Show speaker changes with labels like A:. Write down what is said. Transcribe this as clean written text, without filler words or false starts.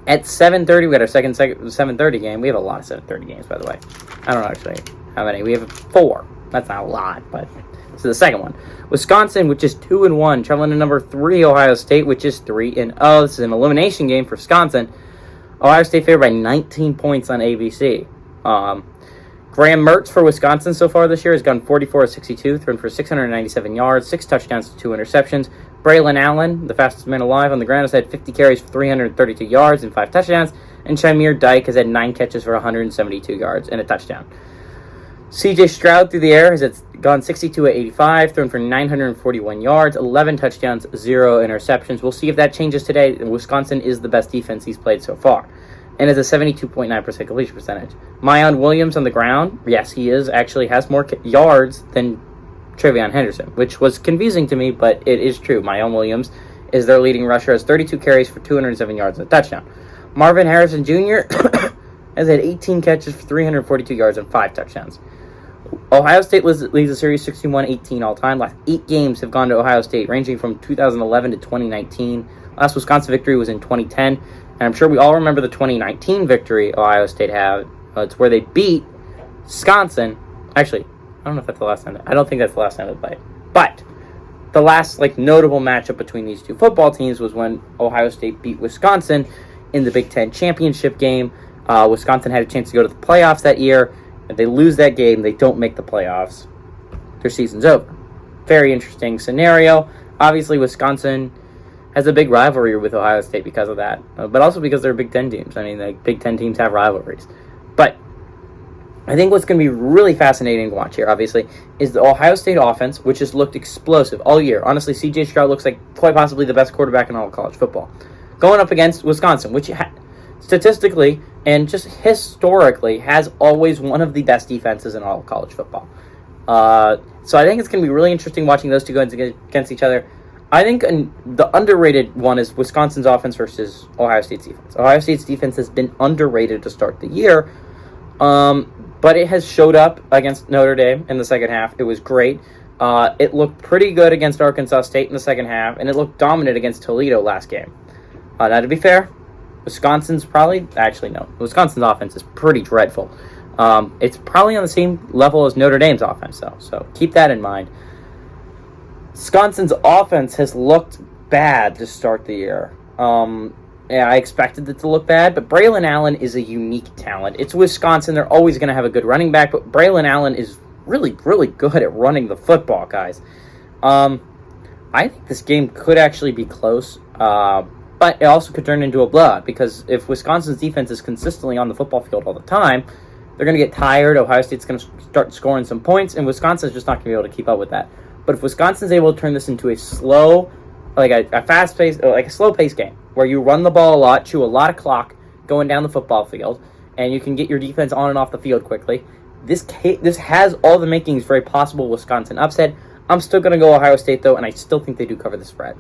A: At 7:30, we got our second 7:30 game. We have a lot of 7:30 games, by the way. I don't know actually how many. We have 4. That's not a lot, but it's the second one. Wisconsin, which is 2-1, traveling to number 3 Ohio State, which is 3-0. This is an elimination game for Wisconsin. Ohio State favored by 19 points on ABC. Graham Mertz for Wisconsin so far this year has gone 44-62, thrown for 697 yards, 6 touchdowns, 2 interceptions. Braylon Allen, the fastest man alive on the ground, has had 50 carries for 332 yards and 5 touchdowns. And Shamir Dyke has had 9 catches for 172 yards and a touchdown. C.J. Stroud through the air has gone 62-85, thrown for 941 yards, 11 touchdowns, 0 interceptions. We'll see if that changes today. Wisconsin is the best defense he's played so far, and has a 72.9% completion percentage. Mayan Williams on the ground, yes, he actually has more yards than Trevion Henderson, which was confusing to me, but it is true. Mayan Williams is their leading rusher, has 32 carries for 207 yards and a touchdown. Marvin Harrison Jr. has had 18 catches for 342 yards and 5 touchdowns. Ohio State leads the series 61-18 all time. Last 8 games have gone to Ohio State, ranging from 2011 to 2019. Last Wisconsin victory was in 2010. And I'm sure we all remember the 2019 victory Ohio State had. It's where they beat Wisconsin. Actually, I don't know if that's the last time. I don't think that's the last time they played. But the last notable matchup between these two football teams was when Ohio State beat Wisconsin in the Big Ten championship game. Wisconsin had a chance to go to the playoffs that year. If they lose that game, they don't make the playoffs. Their season's over. Very interesting scenario. Obviously, Wisconsin has a big rivalry with Ohio State because of that, but also because they're Big Ten teams. I mean, Big Ten teams have rivalries. But I think what's going to be really fascinating to watch here, obviously, is the Ohio State offense, which has looked explosive all year. Honestly, C.J. Stroud looks like quite possibly the best quarterback in all of college football. Going up against Wisconsin, which statistically and just historically has always one of the best defenses in all of college football. So I think it's going to be really interesting watching those two go against each other. I think the underrated one is Wisconsin's offense versus Ohio State's defense. Ohio State's defense has been underrated to start the year, but it has showed up against Notre Dame in the second half. It was great. It looked pretty good against Arkansas State in the second half, and it looked dominant against Toledo last game. Now, to be fair, Wisconsin's Wisconsin's offense is pretty dreadful. It's probably on the same level as Notre Dame's offense, though, so keep that in mind. Wisconsin's offense has looked bad to start the year. I expected it to look bad, but Braylon Allen is a unique talent. It's Wisconsin. They're always going to have a good running back, but Braylon Allen is really, really good at running the football, guys. I think this game could actually be close, but it also could turn into a blowout, because if Wisconsin's defense is consistently on the football field all the time, they're going to get tired. Ohio State's going to start scoring some points, and Wisconsin's just not going to be able to keep up with that. But if Wisconsin's able to turn this into a slow, a fast-paced, a slow-paced game, where you run the ball a lot, chew a lot of clock going down the football field, and you can get your defense on and off the field quickly, this has all the makings for a possible Wisconsin upset. I'm still going to go Ohio State, though, and I still think they do cover the spread.